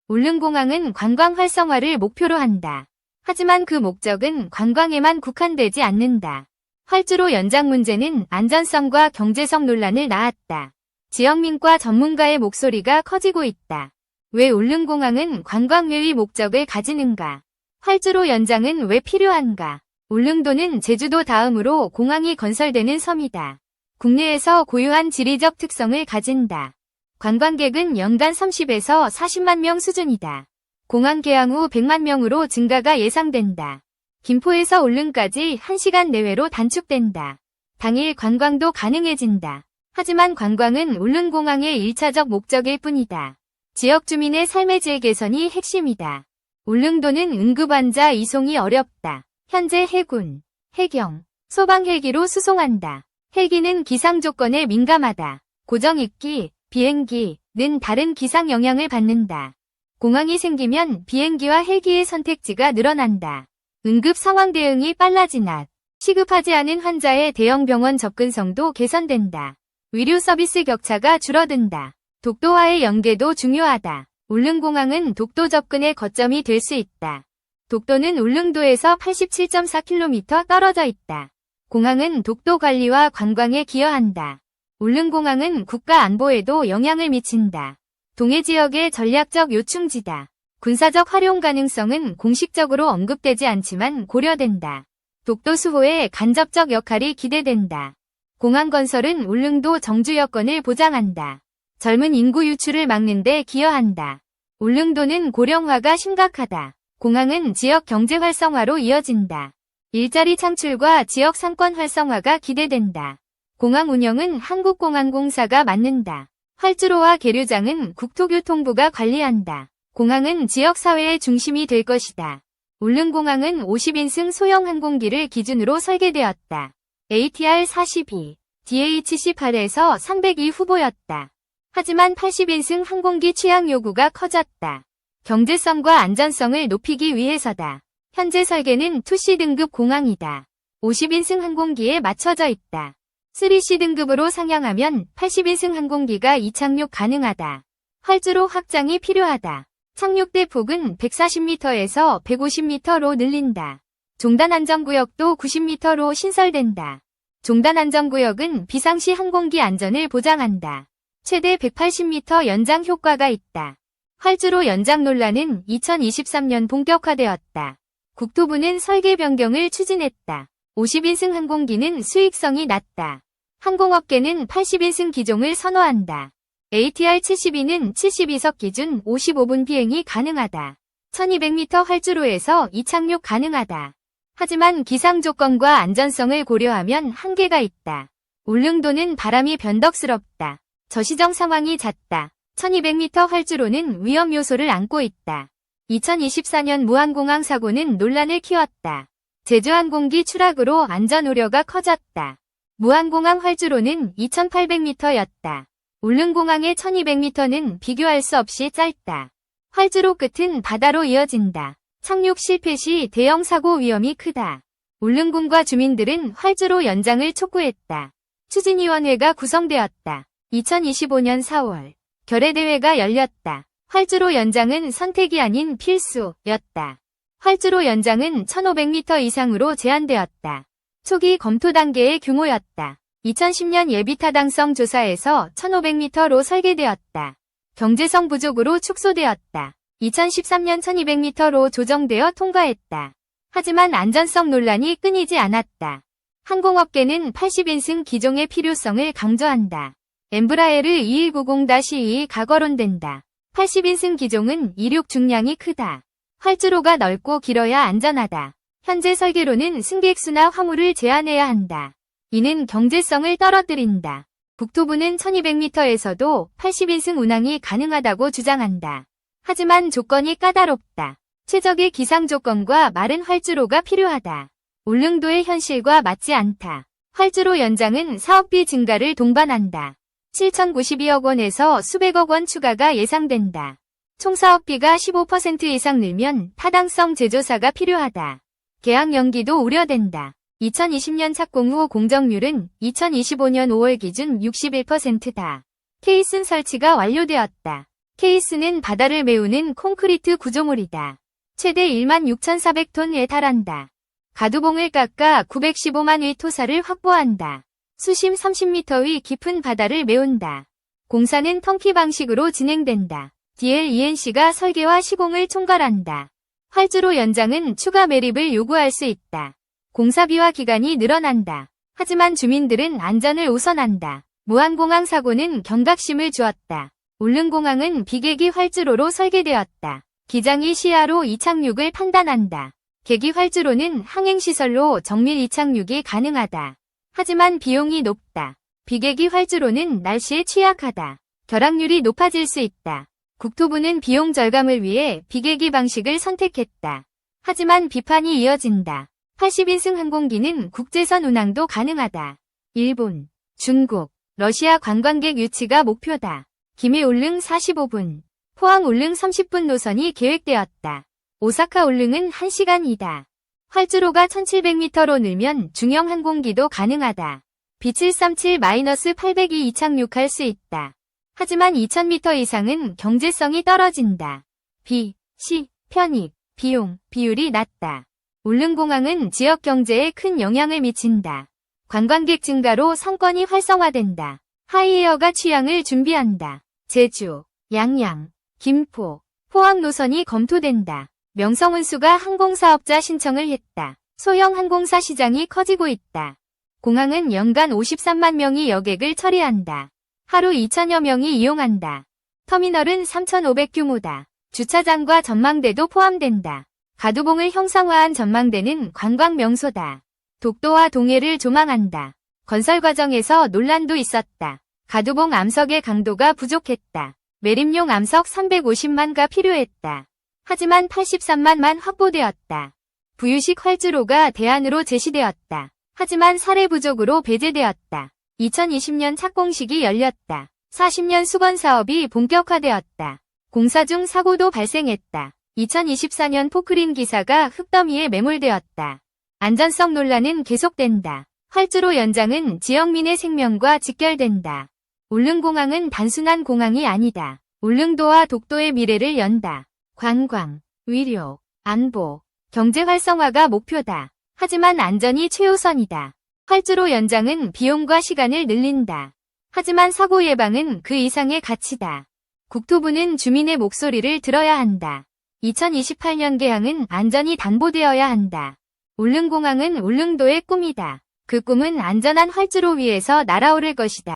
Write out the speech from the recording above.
울릉공항은 관광 활성화를 목표로 한다. 하지만 그 목적은 관광에만 국한되지 않는다. 활주로 연장 문제는 안전성과 경제성 논란을 낳았다. 지역민과 전문가의 목소리가 커지고 있다. 왜 울릉공항은 관광외의 목적을 가지는가? 활주로 연장은 왜 필요한가? 울릉도는 제주도 다음으로 공항이 건설되는 섬이다. 국내에서 고유한 지리적 특성을 가진다. 관광객은 연간 30에서 40만 명 수준이다. 공항 개항 후 100만 명으로 증가가 예상된다. 김포에서 울릉까지 1시간 내외로 단축된다. 당일 관광도 가능해진다. 하지만 관광은 울릉공항의 1차적 목적일 뿐이다. 지역 주민의 삶의 질 개선이 핵심이다. 울릉도는 응급환자 이송이 어렵다. 현재 해군, 해경, 소방 헬기로 수송한다. 헬기는 기상 조건에 민감하다. 고정 입기, 비행기는 다른 기상 영향을 받는다. 공항이 생기면 비행기와 헬기의 선택지가 늘어난다. 응급 상황 대응이 빨라지나 시급하지 않은 환자의 대형 병원 접근성도 개선된다. 의료 서비스 격차가 줄어든다. 독도와의 연계도 중요하다. 울릉공항은 독도 접근의 거점이 될 수 있다. 독도는 울릉도에서 87.4km 떨어져 있다. 공항은 독도 관리와 관광에 기여한다. 울릉공항은 국가 안보에도 영향을 미친다. 동해 지역의 전략적 요충지다. 군사적 활용 가능성은 공식적으로 언급되지 않지만 고려된다. 독도 수호의 간접적 역할이 기대된다. 공항 건설은 울릉도 정주 여건을 보장한다. 젊은 인구 유출을 막는 데 기여한다. 울릉도는 고령화가 심각하다. 공항은 지역 경제 활성화로 이어진다. 일자리 창출과 지역 상권 활성화가 기대된다. 공항 운영은 한국공항공사가 맡는다. 활주로와 계류장은 국토교통부가 관리한다. 공항은 지역사회의 중심이 될 것이다. 울릉공항은 50인승 소형 항공기를 기준으로 설계되었다. ATR-42, DH-18에서 상백이 후보였다. 하지만 80인승 항공기 취향 요구가 커졌다. 경제성과 안전성을 높이기 위해서다. 현재 설계는 2C 등급 공항이다. 50인승 항공기에 맞춰져 있다. 3C 등급으로 상향하면 80인승 항공기가 이착륙 가능하다. 활주로 확장이 필요하다. 착륙대 폭은 140m에서 150m로 늘린다. 종단 안전구역도 90m로 신설된다. 종단 안전구역은 비상시 항공기 안전을 보장한다. 최대 180m 연장 효과가 있다. 활주로 연장 논란은 2023년 본격화되었다. 국토부는 설계 변경을 추진했다. 50인승 항공기는 수익성이 낮다. 항공업계는 80인승 기종을 선호한다. ATR-72는 72석 기준 55분 비행이 가능하다. 1200m 활주로에서 이착륙 가능하다. 하지만 기상 조건과 안전성을 고려하면 한계가 있다. 울릉도는 바람이 변덕스럽다. 저시정 상황이 잦다. 1200m 활주로는 위험 요소를 안고 있다. 2024년 무안공항 사고는 논란을 키웠다. 제주항공기 추락으로 안전 우려가 커졌다. 무안공항 활주로는 2800m였다. 울릉공항의 1200m는 비교할 수 없이 짧다. 활주로 끝은 바다로 이어진다. 착륙 실패 시 대형 사고 위험이 크다. 울릉군과 주민들은 활주로 연장을 촉구했다. 추진위원회가 구성되었다. 2025년 4월 결의대회가 열렸다. 활주로 연장은 선택이 아닌 필수였다. 활주로 연장은 1500m 이상으로 제한되었다. 초기 검토 단계의 규모였다. 2010년 예비타당성 조사에서 1500m로 설계되었다. 경제성 부족으로 축소되었다. 2013년 1200m로 조정되어 통과했다. 하지만 안전성 논란이 끊이지 않았다. 항공업계는 80인승 기종의 필요성을 강조한다. 엠브라에르 2190-2이 가거론된다. 80인승 기종은 이륙 중량이 크다. 활주로가 넓고 길어야 안전하다. 현재 설계로는 승객수나 화물을 제한해야 한다. 이는 경제성을 떨어뜨린다. 국토부는 1200m에서도 80인승 운항이 가능하다고 주장한다. 하지만 조건이 까다롭다. 최적의 기상 조건과 마른 활주로가 필요하다. 울릉도의 현실과 맞지 않다. 활주로 연장은 사업비 증가를 동반한다. 7,092억 원에서 수백억 원 추가가 예상된다. 총 사업비가 15% 이상 늘면 타당성 재조사가 필요하다. 개항 연기도 우려된다. 2020년 착공 후 공정률은 2025년 5월 기준 61%다. 케이슨 설치가 완료되었다. 케이스는 바다를 메우는 콘크리트 구조물이다. 최대 16,400톤에 달한다. 가두봉을 깎아 915만 의 토사를 확보한다. 수심 30m의 깊은 바다를 메운다. 공사는 턴키 방식으로 진행된다. DLENC가 설계와 시공을 총괄한다. 활주로 연장은 추가 매립을 요구할 수 있다. 공사비와 기간이 늘어난다. 하지만 주민들은 안전을 우선한다. 무안공항 사고는 경각심을 주었다. 울릉공항은 비계기 활주로로 설계되었다. 기장이 시야로 이착륙을 판단한다. 계기 활주로는 항행시설로 정밀 이착륙이 가능하다. 하지만 비용이 높다. 비계기 활주로는 날씨에 취약하다. 결항률이 높아질 수 있다. 국토부는 비용 절감을 위해 비계기 방식을 선택했다. 하지만 비판이 이어진다. 80인승 항공기는 국제선 운항도 가능하다. 일본, 중국, 러시아 관광객 유치가 목표다. 김해 울릉 45분, 포항 울릉 30분 노선이 계획되었다. 오사카 울릉은 1시간이다. 활주로가 1700m로 늘면 중형 항공기도 가능하다. B737-802 이착륙할 수 있다. 하지만 2000m 이상은 경제성이 떨어진다. B, C, 편입, 비용, 비율이 낮다. 울릉공항은 지역 경제에 큰 영향을 미친다. 관광객 증가로 상권이 활성화된다. 하이에어가 취항을 준비한다. 제주, 양양, 김포, 포항 노선이 검토된다. 명성운수가 항공사업자 신청을 했다. 소형 항공사 시장이 커지고 있다. 공항은 연간 53만 명이 여객을 처리한다. 하루 2천여 명이 이용한다. 터미널은 3,500 규모다. 주차장과 전망대도 포함된다. 가두봉을 형상화한 전망대는 관광 명소다. 독도와 동해를 조망한다. 건설 과정에서 논란도 있었다. 가두봉 암석의 강도가 부족했다. 매립용 암석 350만가 필요했다. 하지만 83만만 확보되었다. 부유식 활주로가 대안으로 제시되었다. 하지만 사례 부족으로 배제되었다. 2020년 착공식이 열렸다. 40년 수건 사업이 본격화되었다. 공사 중 사고도 발생했다. 2024년 포크린 기사가 흙더미에 매몰되었다. 안전성 논란은 계속된다. 활주로 연장은 지역민의 생명과 직결된다. 울릉공항은 단순한 공항이 아니다. 울릉도와 독도의 미래를 연다. 관광, 의료, 안보, 경제 활성화가 목표다. 하지만 안전이 최우선이다. 활주로 연장은 비용과 시간을 늘린다. 하지만 사고 예방은 그 이상의 가치다. 국토부는 주민의 목소리를 들어야 한다. 2028년 개항은 안전이 담보되어야 한다. 울릉공항은 울릉도의 꿈이다. 그 꿈은 안전한 활주로 위에서 날아오를 것이다.